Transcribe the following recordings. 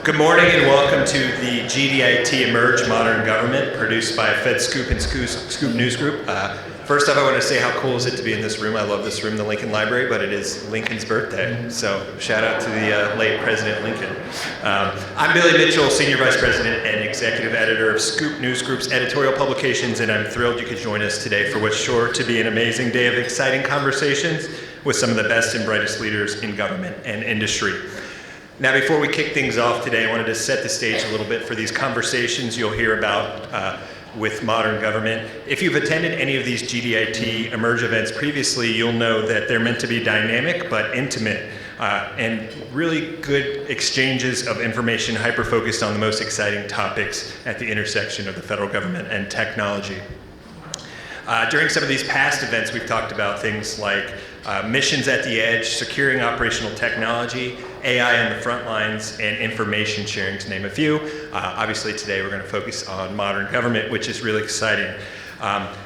Good morning and welcome to the GDIT Emerge Modern Government, produced by FedScoop and Scoop News Group. First off, I want to say how cool is it to be in this room. I love this room, the Lincoln Library, but it is Lincoln's birthday. So shout out to the late President Lincoln. I'm Billy Mitchell, Senior Vice President and Executive Editor of Scoop News Group's editorial publications, and I'm thrilled you could join us today for what's sure to be an amazing day of exciting conversations with some of the best and brightest leaders in government and industry. Now, before we kick things off today, I wanted to set the stage a little bit for these conversations you'll hear about with modern government. If you've attended any of these GDIT Emerge events previously, you'll know that they're meant to be dynamic but intimate and really good exchanges of information hyper-focused on the most exciting topics at the intersection of the federal government and technology. During some of these past events, we've talked about things like missions at the edge, securing operational technology, AI on the front lines, and information sharing, to name a few. Obviously, today we're going to focus on modern government, which is really exciting.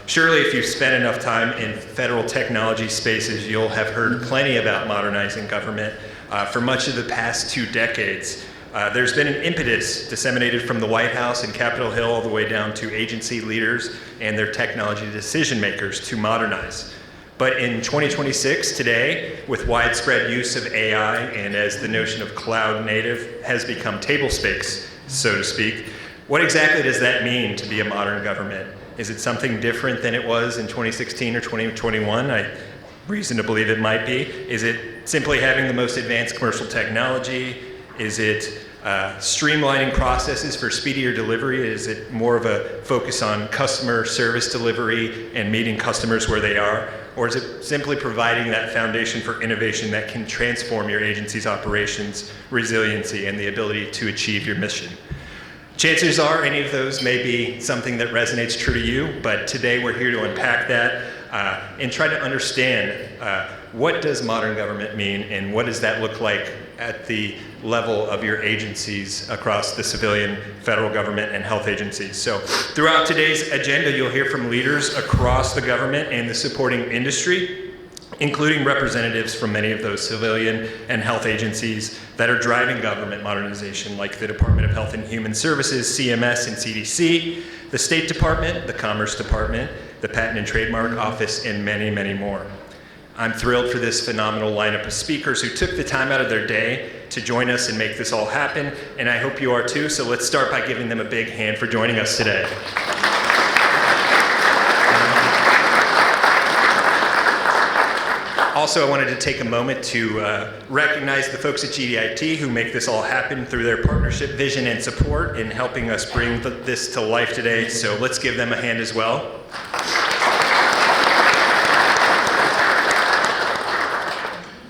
Surely, if you've spent enough time in federal technology spaces, you'll have heard plenty about modernizing government. For much of the past 2 decades, there's been an impetus disseminated from the White House and Capitol Hill all the way down to agency leaders and their technology decision makers to modernize. But in 2026, today, with widespread use of AI and as the notion of cloud native has become table stakes, so to speak, what exactly does that mean to be a modern government? Is it something different than it was in 2016 or 2021? I reason to believe it might be. Is it simply having the most advanced commercial technology? Is it streamlining processes for speedier delivery? Is it more of a focus on customer service delivery and meeting customers where they are? Or is it simply providing that foundation for innovation that can transform your agency's operations, resiliency, and the ability to achieve your mission? Chances are any of those may be something that resonates true to you, but today we're here to unpack that and try to understand what does modern government mean and what does that look like at the level of your agencies across the civilian, federal government, and health agencies. So throughout today's agenda, you'll hear from leaders across the government and the supporting industry, including representatives from many of those civilian and health agencies that are driving government modernization, like the Department of Health and Human Services, CMS and CDC, the State Department, the Commerce Department, the Patent and Trademark Office, and many, many more. I'm thrilled for this phenomenal lineup of speakers who took the time out of their day to join us and make this all happen, and I hope you are too, so let's start by giving them a big hand for joining us today. Also, I wanted to take a moment to recognize the folks at GDIT who make this all happen through their partnership, vision, and support in helping us bring this to life today, so let's give them a hand as well.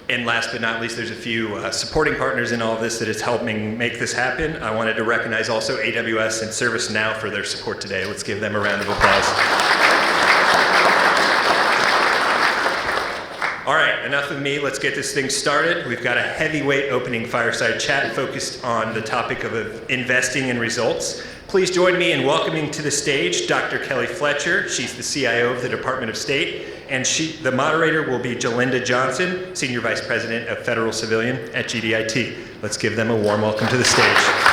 And last but not least, there's a few supporting partners in all of this that is helping make this happen. I wanted to recognize also AWS and ServiceNow for their support today. Let's give them a round of applause. All right, enough of me. Let's get this thing started. We've got a heavyweight opening fireside chat focused on the topic of investing in results. Please join me in welcoming to the stage Dr. Kelly Fletcher. She's the CIO of the Department of State. And the moderator will be Jalinda Johnson, Senior Vice President of Federal Civilian at GDIT. Let's give them a warm welcome to the stage.